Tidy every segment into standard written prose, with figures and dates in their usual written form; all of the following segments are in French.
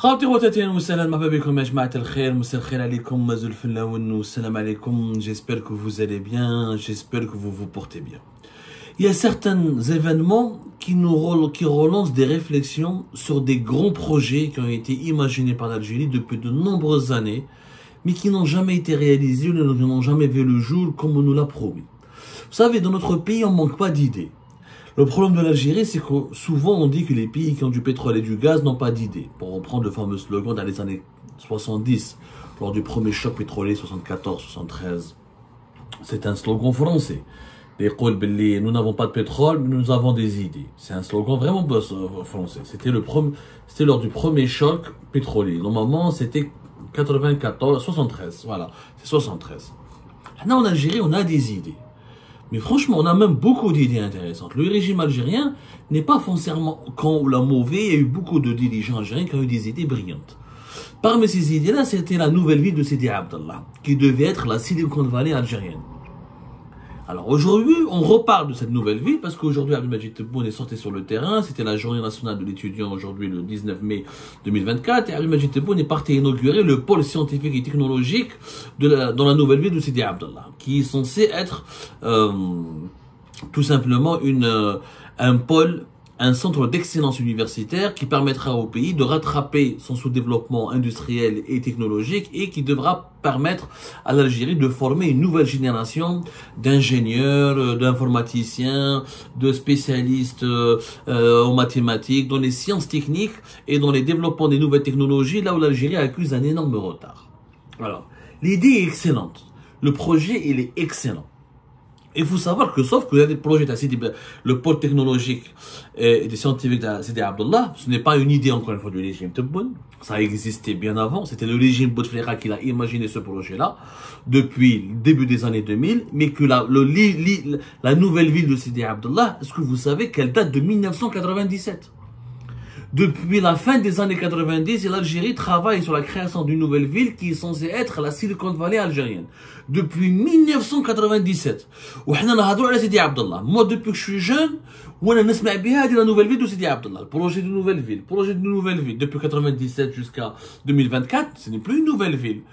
خاوتي خواتاتي اهلا وسهلا مرحبا بكم يا جماعة الخير مساء الخير عليكم مازال الفلاون والسلام عليكم. J'espère que vous allez bien, j'espère que vous vous portez bien. Il y a certains événements qui relancent des réflexions sur des grands projets qui ont été imaginés par l'Algérie depuis de nombreuses années, mais qui n'ont jamais été réalisés ou n'ont jamais vu le jour comme on nous l'a promis. Vous savez, dans notre pays, on ne manque pas d'idées. Le problème de l'Algérie, c'est que souvent on dit que les pays qui ont du pétrole et du gaz n'ont pas d'idées. Pour reprendre le fameux slogan dans les années 70, lors du premier choc pétrolier 74-73, c'est un slogan français. Nous n'avons pas de pétrole, mais nous avons des idées. C'est un slogan vraiment français. C'était lors du premier choc pétrolier. Normalement, c'était 73. Voilà, c'est 73. Maintenant, en Algérie, on a des idées. Mais franchement, on a même beaucoup d'idées intéressantes. Le régime algérien n'est pas foncièrement con ou la mauvais. Il y a eu beaucoup de dirigeants algériens qui ont eu des idées brillantes. Parmi ces idées-là, c'était la nouvelle ville de Sidi Abdallah, qui devait être la Silicon Valley algérienne. Alors aujourd'hui, on reparle de cette nouvelle ville parce qu'aujourd'hui, Abdelmadjid Tebboune est sorti sur le terrain. C'était la journée nationale de l'étudiant aujourd'hui, le 19 mai 2024. Et Abdelmadjid Tebboune est parti inaugurer le pôle scientifique et technologique dans la nouvelle ville de Sidi Abdallah, qui est censé être tout simplement un centre d'excellence universitaire qui permettra au pays de rattraper son sous-développement industriel et technologique et qui devra permettre à l'Algérie de former une nouvelle génération d'ingénieurs, d'informaticiens, de spécialistes en mathématiques, dans les sciences techniques et dans les développements des nouvelles technologies, là où l'Algérie accuse un énorme retard. Alors, l'idée est excellente. Le projet, il est excellent. Il faut savoir que, sauf que le projet le pôle technologique et des scientifiques de Sidi Abdallah, ce n'est pas une idée, encore une fois, du régime Tebboune. Ça existait bien avant. C'était le régime Bouteflika qui a imaginé ce projet-là depuis le début des années 2000. Mais que la nouvelle ville de Sidi Abdallah, est-ce que vous savez qu'elle date de 1997? Depuis la fin des années 90, l'Algérie travaille sur la création d'une nouvelle ville qui est censée être la Silicon Valley algérienne. Depuis 1997. Moi, depuis que je suis jeune, on a la nouvelle ville de Sidi Abdallah. Le projet de nouvelle ville. Projet de nouvelle ville. Depuis 97 jusqu'à 2024, ce n'est plus une nouvelle ville.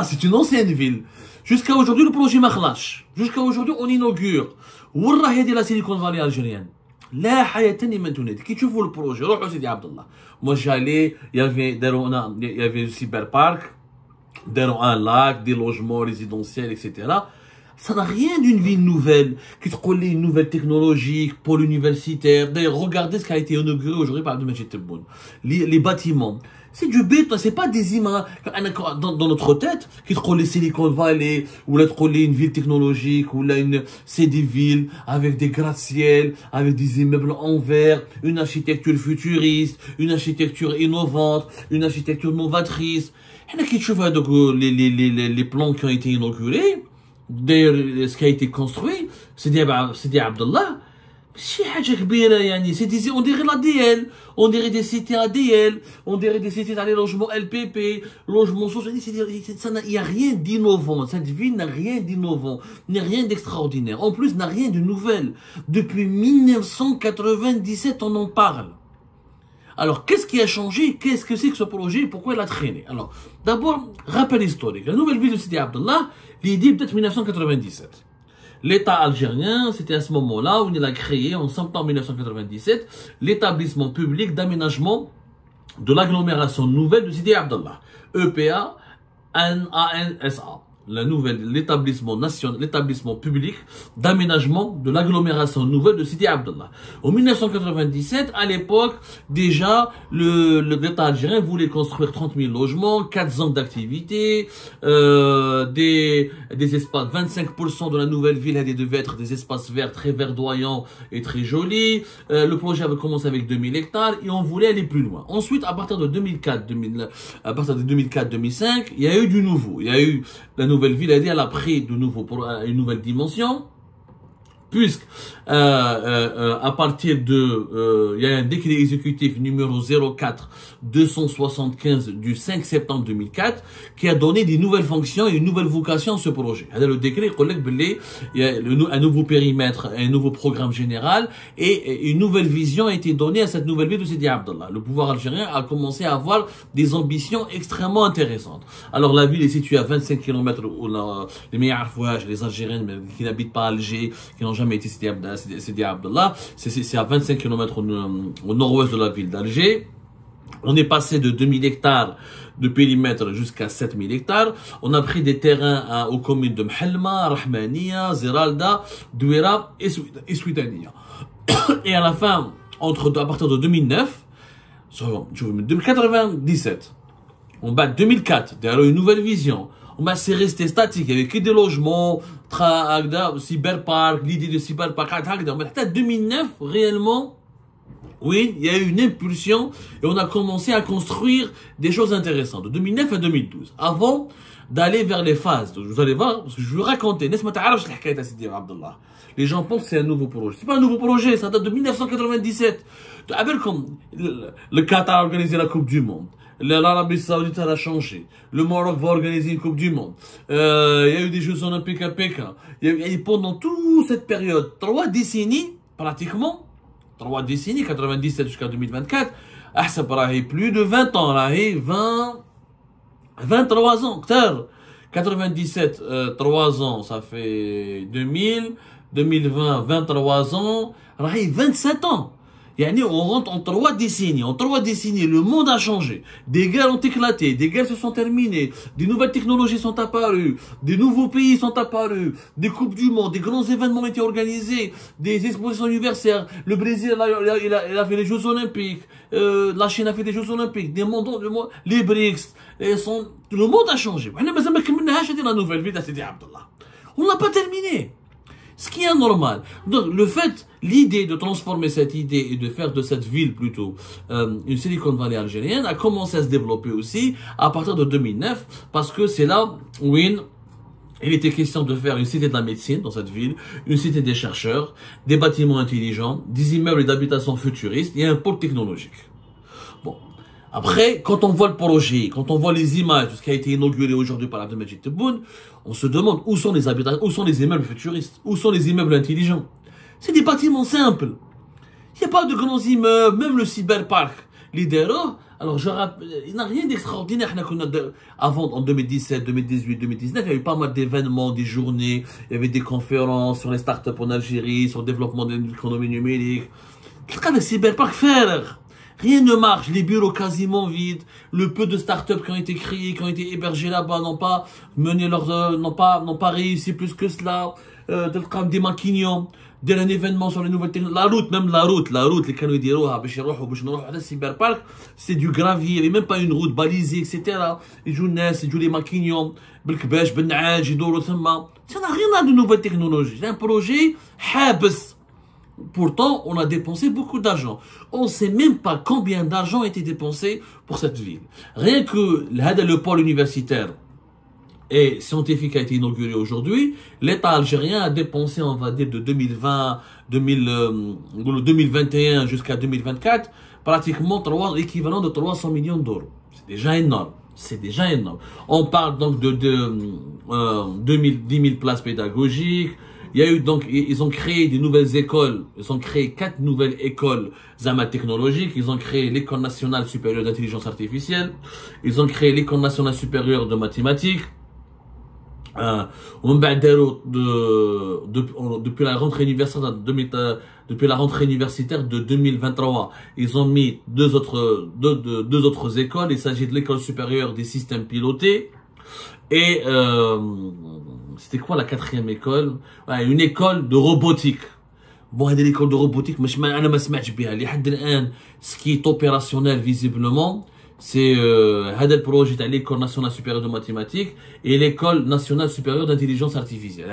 C'est une ancienne ville. Jusqu'à aujourd'hui, le projet marche. Jusqu'à aujourd'hui, on inaugure. Wallah, il y a la Silicon Valley algérienne. لا حياة تانية من تونس كي تشوفوا البروجي روحوا سيدي عبد الله. Moi j'allais, il y avait le cyberpark, un lac, des logements résidentiels, etc. Ça n'a rien d'une ville nouvelle, qui te colle une nouvelle technologique, pôle universitaire. D'ailleurs, regardez ce qui a été inauguré aujourd'hui par Abdelmadjid Tebboune. Les bâtiments. C'est du béton, c'est pas des images dans notre tête qui te collent Silicon Valley, ou là te collent une ville technologique, ou là c'est des villes avec des gratte-ciel, avec des immeubles en verre, une architecture futuriste, une architecture innovante, une architecture novatrice. Les plans qui ont été inaugurés, d'ailleurs, ce qui a été construit, c'est des Abdallah. On dirait l'ADL, on dirait des cités ADL, on dirait des cités dans les logements LPP, logements sociaux. Il n'y a rien d'innovant. Cette ville n'a rien d'innovant, n'a rien d'extraordinaire. En plus, n'a rien de nouvelle. Depuis 1997, on en parle. Alors, qu'est-ce qui a changé? Qu'est-ce que c'est que ce projet? Pourquoi il a traîné? Alors, d'abord, rappel historique. La nouvelle ville de Sidi Abdallah, l'idée peut-être 1997. L'État algérien, c'était à ce moment-là où il a créé, en septembre 1997, l'établissement public d'aménagement de l'agglomération nouvelle de Sidi Abdallah, EPA NANSA. L'établissement national, l'établissement public d'aménagement de l'agglomération nouvelle de Sidi Abdallah. En 1997, à l'époque, déjà, l'État algérien voulait construire 30 000 logements, 4 ans d'activité, des espaces, 25% de la nouvelle ville devait être des espaces verts très verdoyants et très jolis. Le projet avait commencé avec 2000 hectares et on voulait aller plus loin. Ensuite, à partir de 2004-2005, il y a eu du nouveau. Il y a eu la nouvelle ville, elle a pris une nouvelle dimension. puisque à partir de il y a un décret exécutif numéro 04-275 du 5 septembre 2004 qui a donné des nouvelles fonctions et une nouvelle vocation à ce projet. Le décret il y a un nouveau périmètre, un nouveau programme général et une nouvelle vision a été donnée à cette nouvelle ville de Sidi Abdallah. Le pouvoir algérien a commencé à avoir des ambitions extrêmement intéressantes. Alors la ville est située à 25 km où les meilleurs les Algériens qui n'habitent pas à Alger, qui n'ont jamais été Sidi Abdallah, c'est à 25 km au nord-ouest de la ville d'Alger. On est passé de 2000 hectares de périmètre jusqu'à 7000 hectares. On a pris des terrains aux communes de Mhelma, Rahmania, Zeralda, Douera et Souidania. Et à la fin, à partir de 2009, 1997, on bat 2004, derrière une nouvelle vision. C'est resté statique, il n'y avait que des logements, cyberpark, l'idée de cyberpark, mais à 2009, réellement, oui, il y a eu une impulsion et on a commencé à construire des choses intéressantes de 2009 à 2012. Avant d'aller vers les phases, vous allez voir, parce que je vais vous raconter, les gens pensent que c'est un nouveau projet. C'est pas un nouveau projet, ça date de 1997. Le Qatar a organisé la Coupe du Monde. L'Arabie Saoudite a changé. Le Maroc va organiser une Coupe du Monde. Il y a eu des Jeux Olympiques à Pékin. Et pendant toute cette période, 3 décennies, pratiquement, 3 décennies, 97 jusqu'à 2024, ça paraît plus de 20 ans, là, 23 ans, 97, 3 ans, ça fait 2000, 2020, 23 ans, 27 ans. On rentre en 3 décennies. En 3 décennies, le monde a changé. Des guerres ont éclaté, des guerres se sont terminées, des nouvelles technologies sont apparues, des nouveaux pays sont apparus, des coupes du monde, des grands événements ont été organisés, des expositions universitaires. Le Brésil, il a fait les Jeux Olympiques, la Chine a fait des Jeux Olympiques, les BRICS, le monde a changé. La nouvelle vie d'Sidi Abdallah. On n'a pas terminé. Ce qui est normal. Donc, l'idée de transformer cette idée et de faire de cette ville plutôt une Silicon Valley algérienne a commencé à se développer aussi à partir de 2009 parce que c'est là où il était question de faire une cité de la médecine dans cette ville, une cité des chercheurs, des bâtiments intelligents, des immeubles d'habitation futuristes et un pôle technologique. Bon. Après, quand on voit le projet, quand on voit les images de ce qui a été inauguré aujourd'hui par Abdelmajid Tebboune, on se demande où sont les habitations, où sont les immeubles futuristes, où sont les immeubles intelligents. C'est des bâtiments simples. Il n'y a pas de grands immeubles, même le cyberpark. L'IDERO, alors il n'y a rien d'extraordinaire. Avant, en 2017, 2018, 2019, il y a eu pas mal d'événements, des journées, il y avait des conférences sur les startups en Algérie, sur le développement de l'économie numérique. Qu'est-ce qu'il y a de cyberpark faire? Rien ne marche, les bureaux quasiment vides, le peu de startups qui ont été créés, qui ont été hébergés là-bas n'ont pas mené n'ont pas réussi plus que cela, des maquignons, d'un événement sur les nouvelles technologies, la route, les canaux de cyberpark, c'est du gravier, il n'y avait même pas une route balisée, etc. Ils jouent les maquignons, بالكباش بالنعاج يدوروا ثم. Ça n'a rien de nouvelles technologies, c'est un projet حابس. Pourtant, on a dépensé beaucoup d'argent. On ne sait même pas combien d'argent a été dépensé pour cette ville. Rien que le pôle universitaire et scientifique a été inauguré aujourd'hui, l'État algérien a dépensé, on va dire, de 2021 jusqu'à 2024, pratiquement l'équivalent de 300 millions d'euros. C'est déjà énorme. C'est déjà énorme. On parle donc de 10 000 places pédagogiques. Il y a eu donc, ils ont créé des nouvelles écoles. Ils ont créé 4 nouvelles écoles Zama technologiques. Ils ont créé l'école nationale supérieure d'intelligence artificielle. Ils ont créé l'école nationale supérieure de mathématiques. Depuis la rentrée universitaire de 2023, ils ont mis deux autres écoles. Il s'agit de l'école supérieure des systèmes pilotés et c'était quoi la 4e école? Une école de robotique. Bon, il y a l'école de robotique, mais ce qui est opérationnel visiblement, c'est le projet de l'école nationale supérieure de mathématiques et l'école nationale supérieure d'intelligence artificielle,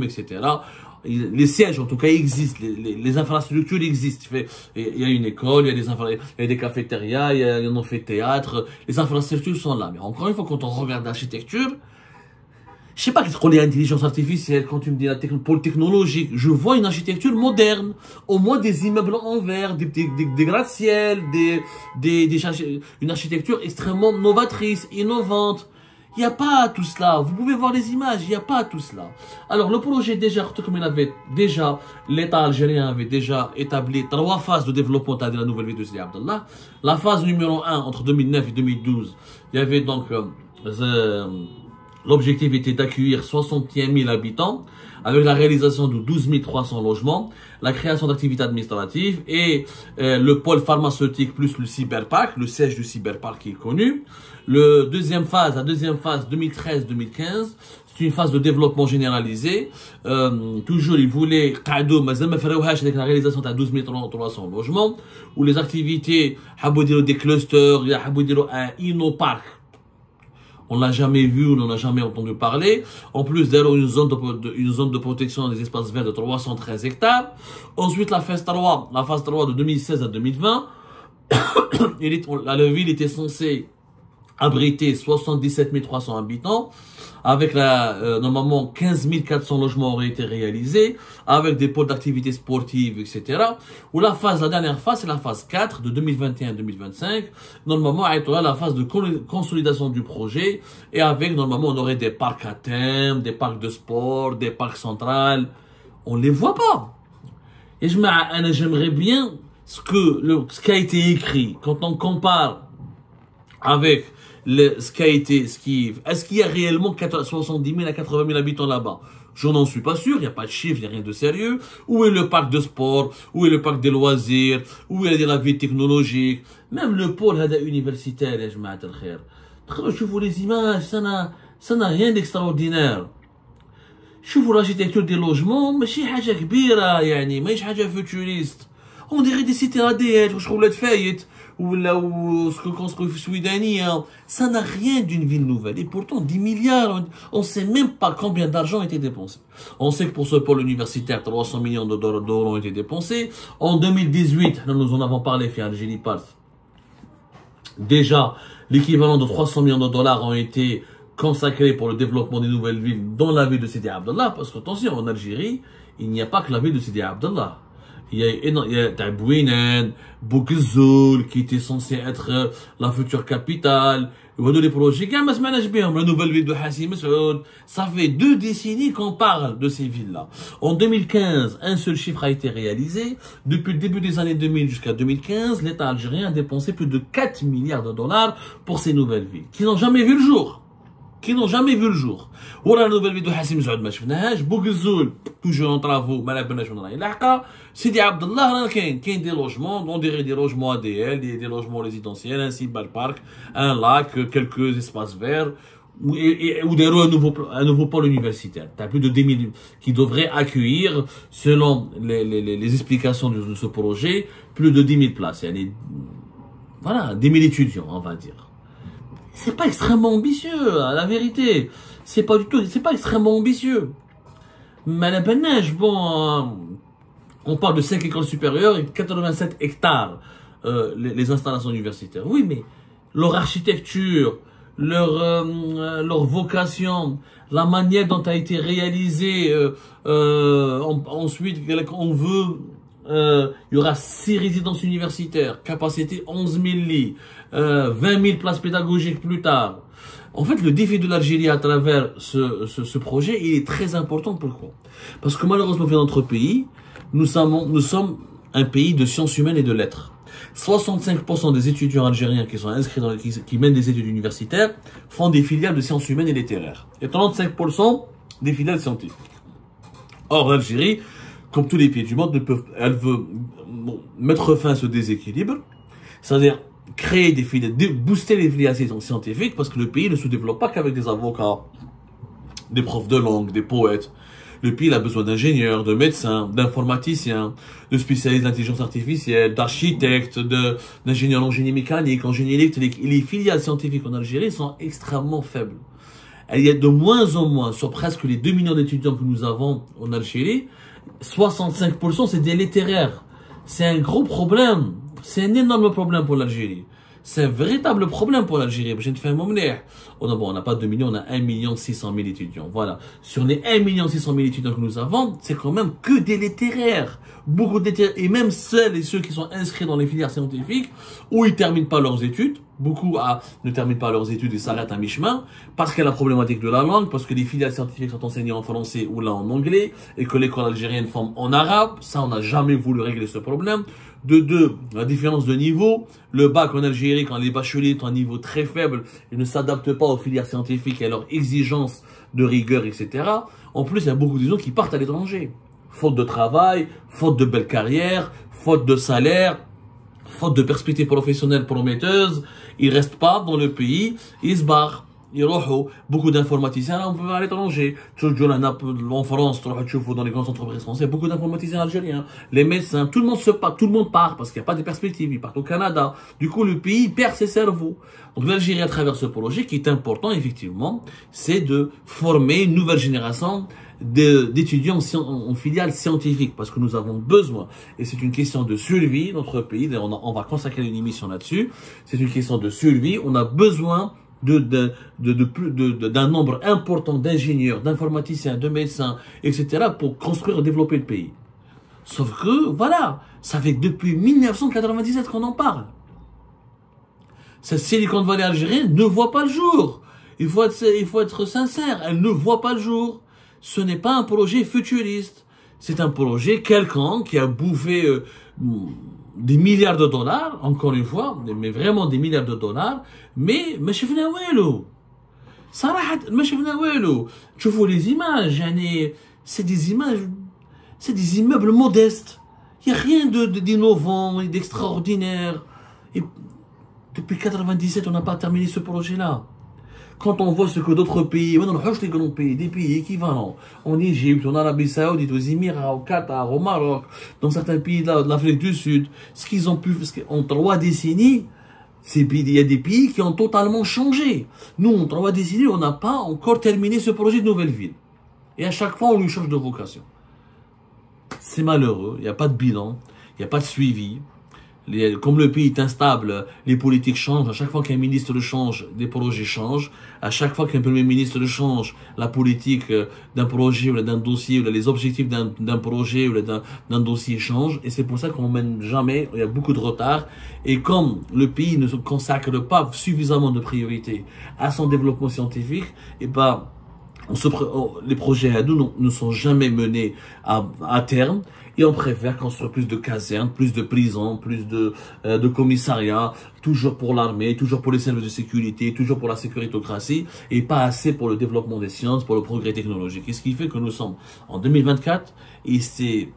etc. Les sièges, en tout cas, existent, les infrastructures existent. Il y a une école, il y a des cafétérias, il y a un amphithéâtre, les infrastructures sont là. Mais encore une fois, quand on regarde l'architecture, Je sais pas qu'est-ce qu'on dit intelligence artificielle quand tu me dis la pôle technologique. Je vois une architecture moderne. Au moins des immeubles en verre, des gratte-ciel, une architecture extrêmement novatrice, innovante. Il n'y a pas tout cela. Vous pouvez voir les images, il n'y a pas tout cela. Alors, le projet déjà, comme il avait déjà, l'État algérien avait déjà établi 3 phases de développement de la nouvelle ville de Sidi Abdallah. La phase numéro 1, entre 2009 et 2012, il y avait donc, l'objectif était d'accueillir 61 000 habitants, avec la réalisation de 12 300 logements, la création d'activités administratives et le pôle pharmaceutique plus le cyberparc, le siège du cyberparc qui est connu. La deuxième phase 2013-2015, c'est une phase de développement généralisé. Toujours, ils voulaient avec la réalisation de 12 300 logements, où les activités, des clusters, un innoparc. On l'a jamais vu, on n'en a jamais entendu parler. En plus, d'ailleurs, une zone de protection des espaces verts de 313 hectares. Ensuite, la phase 3 de 2016 à 2020. La ville était censée abriter 77 300 habitants. Avec normalement 15 400 logements auraient été réalisés, avec des pôles d'activités sportives, etc. Ou la dernière phase, c'est la phase 4 de 2021-2025. Normalement, la phase de consolidation du projet, et avec, normalement, on aurait des parcs à thème, des parcs de sport, des parcs centrales. On les voit pas. Et j'aimerais bien ce qui a été écrit, quand on compare avec est-ce qu'il y a réellement 70 000 à 80 000 habitants là-bas? Je n'en suis pas sûr, il n'y a pas de chiffres, il n'y a rien de sérieux. Où est le parc de sport? Où est le parc des loisirs? Où est la vie technologique? Même le pôle universitaire, je vois les images, ça n'a rien d'extraordinaire. Je vois l'architecture des logements, mais c'est حاجة كبيرة يعني ماهيش حاجة futuriste. On dirait des cités ADL, je trouve la faillite. Ou là où ce que construit Soudania, ça n'a rien d'une ville nouvelle. Et pourtant, 10 milliards, on ne sait même pas combien d'argent a été dépensé. On sait que pour ce pôle universitaire, 300 millions de dollars ont été dépensés. En 2018, nous en avons parlé, fait Algérie Pulse. Déjà, l'équivalent de 300 millions de dollars ont été consacrés pour le développement des nouvelles villes dans la ville de Sidi Abdallah. Parce que, attention, en Algérie, il n'y a pas que la ville de Sidi Abdallah. Il y a Tabouinen, Boukezoul, qui était censé être la future capitale. Il y a des projets, la nouvelle ville de Hassi Messoud. Ça fait 2 décennies qu'on parle de ces villes-là. En 2015, un seul chiffre a été réalisé. Depuis le début des années 2000 jusqu'à 2015, l'État algérien a dépensé plus de 4 milliards de dollars pour ces nouvelles villes, qui n'ont jamais vu le jour. Ou la nouvelle ville de Hassim Saoud, ma شفناهاش. Boukezoul, toujours en travaux, ما لعبناش وين راهي لاحقة. Sidi Abdallah, راه كاين des logements, on dirait des logements ADL, des logements résidentiels, un cyberparc, un lac, quelques espaces verts, ou un nouveau pôle universitaire. T'as plus de 10 000 qui devraient accueillir, selon les explications de ce projet, plus de 10 000 places. Voilà, 10 000 étudiants, on va dire. C'est pas extrêmement ambitieux, la vérité. C'est pas extrêmement ambitieux. Mais la Benèche, bon, on parle de 5 écoles supérieures et 87 hectares, les installations universitaires. Oui, mais leur architecture, leur vocation, la manière dont a été réalisé, ensuite, on veut, il y aura 6 résidences universitaires, capacité 11 000 lits, 20 000 places pédagogiques plus tard. En fait, le défi de l'Algérie à travers ce projet, il est très important. Pourquoi? Parce que malheureusement, dans notre pays, nous sommes un pays de sciences humaines et de lettres. 65% des étudiants algériens qui sont inscrits qui mènent des études universitaires font des filiales de sciences humaines et littéraires. Et 35% des filiales scientifiques. Or, l'Algérie, comme tous les pays du monde, elle veut mettre fin à ce déséquilibre. C'est-à-dire créer des filiales, booster les filiales scientifiques, parce que le pays ne se développe pas qu'avec des avocats, des profs de langue, des poètes. Le pays a besoin d'ingénieurs, de médecins, d'informaticiens, de spécialistes d'intelligence artificielle, d'architectes, d'ingénieurs en génie mécanique, en génie électrique. Et les filiales scientifiques en Algérie sont extrêmement faibles. Il y a de moins en moins, sur presque les 2 millions d'étudiants que nous avons en Algérie, 65% c'est des littéraires. C'est un gros problème. C'est un énorme problème pour l'Algérie. C'est un véritable problème pour l'Algérie. On n'a pas 2 millions, on a 1 600 000 étudiants. Voilà. Sur les 1 600 000 étudiants que nous avons, c'est quand même que des littéraires. Beaucoup de littéraires. Et même celles et ceux qui sont inscrits dans les filières scientifiques, où ils terminent pas leurs études. Beaucoup ne terminent pas leurs études et s'arrêtent à mi-chemin. Parce qu'il y a la problématique de la langue, parce que les filières scientifiques sont enseignées en français ou là en anglais, et que l'école algérienne forme en arabe. Ça, on n'a jamais voulu régler ce problème. De deux, la différence de niveau. Le bac en Algérie, quand les bacheliers ont un niveau très faible, ils ne s'adaptent pas aux filières scientifiques et à leurs exigences de rigueur, etc. En plus, il y a beaucoup de gens qui partent à l'étranger. Faute de travail, faute de belle carrière, faute de salaire, faute de perspectives professionnelles prometteuses, ils restent pas dans le pays, ils se barrent. Beaucoup d'informaticiens, là, on peut à l'étranger. En France, dans les grandes entreprises françaises, beaucoup d'informaticiens algériens. Les médecins, tout le monde part parce qu'il n'y a pas de perspective. Ils partent au Canada. Du coup, le pays perd ses cerveaux. Donc, l'Algérie, à travers ce projet, qui est important, effectivement, c'est de former une nouvelle génération d'étudiants en filiale scientifique, parce que nous avons besoin, et c'est une question de survie, notre pays, on va consacrer une émission là-dessus, c'est une question de survie, on a besoin d'un nombre important d'ingénieurs, d'informaticiens, de médecins, etc. pour construire et développer le pays. Sauf que, voilà, ça fait depuis 1997 qu'on en parle. Cette Silicon Valley algérienne ne voit pas le jour. Il faut être sincère, elle ne voit pas le jour. Ce n'est pas un projet futuriste. C'est un projet quelconque qui a bouffé des milliards de dollars, encore une fois, mais vraiment des milliards de dollars, mais ما شفنا والو. صراحة ما شفنا والو. تشوفوا les images, c'est des images, c'est des immeubles modestes. Il n'y a rien d'innovant et d'extraordinaire. Et depuis 97, on n'a pas terminé ce projet-là. Quand on voit ce que d'autres pays, maintenant, les grands pays, des pays équivalents, en Égypte, en Arabie Saoudite, aux Émirats, au Qatar, au Maroc, dans certains pays de l'Afrique du Sud, ce qu'ils ont pu, en 3 décennies, il y a des pays qui ont totalement changé. Nous, en 3 décennies, on n'a pas encore terminé ce projet de nouvelle ville. Et à chaque fois, on lui change de vocation. C'est malheureux, il n'y a pas de bilan, il n'y a pas de suivi. Comme le pays est instable, les politiques changent. À chaque fois qu'un ministre change, des projets changent. À chaque fois qu'un premier ministre change, la politique d'un projet ou d'un dossier, ou les objectifs d'un projet ou d'un dossier changent. Et c'est pour ça qu'on mène jamais, il y a beaucoup de retard. Et comme le pays ne se consacre pas suffisamment de priorité à son développement scientifique, et ben, les projets Hadoun ne sont jamais menés à terme. Et on préfère construire plus de casernes, plus de prisons, plus de commissariats, toujours pour l'armée, toujours pour les services de sécurité, toujours pour la sécuritocratie, et pas assez pour le développement des sciences, pour le progrès technologique. Et ce qui fait que nous sommes en 2024, et c'est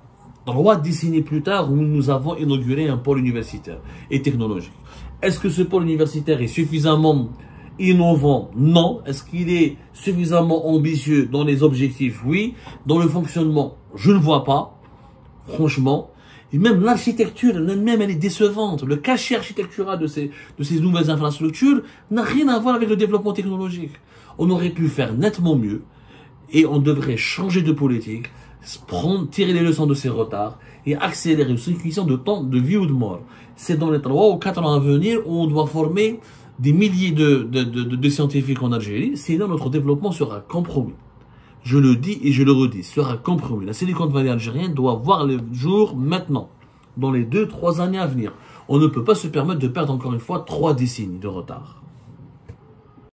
3 décennies plus tard où nous avons inauguré un pôle universitaire et technologique. Est-ce que ce pôle universitaire est suffisamment innovant? Non. Est-ce qu'il est suffisamment ambitieux dans les objectifs? Oui. Dans le fonctionnement, je ne vois pas. Franchement, et même l'architecture elle-même, elle est décevante. Le cachet architectural de ces nouvelles infrastructures n'a rien à voir avec le développement technologique. On aurait pu faire nettement mieux et on devrait changer de politique, tirer les leçons de ces retards et accélérer une question de temps de vie ou de mort. C'est dans les 3 ou 4 ans à venir où on doit former des milliers de scientifiques en Algérie, sinon notre développement sera compromis. Je le dis et je le redis, sera compromis. La Silicon Valley algérienne doit voir le jour maintenant, dans les 2-3 années à venir. On ne peut pas se permettre de perdre encore une fois 3 décennies de retard.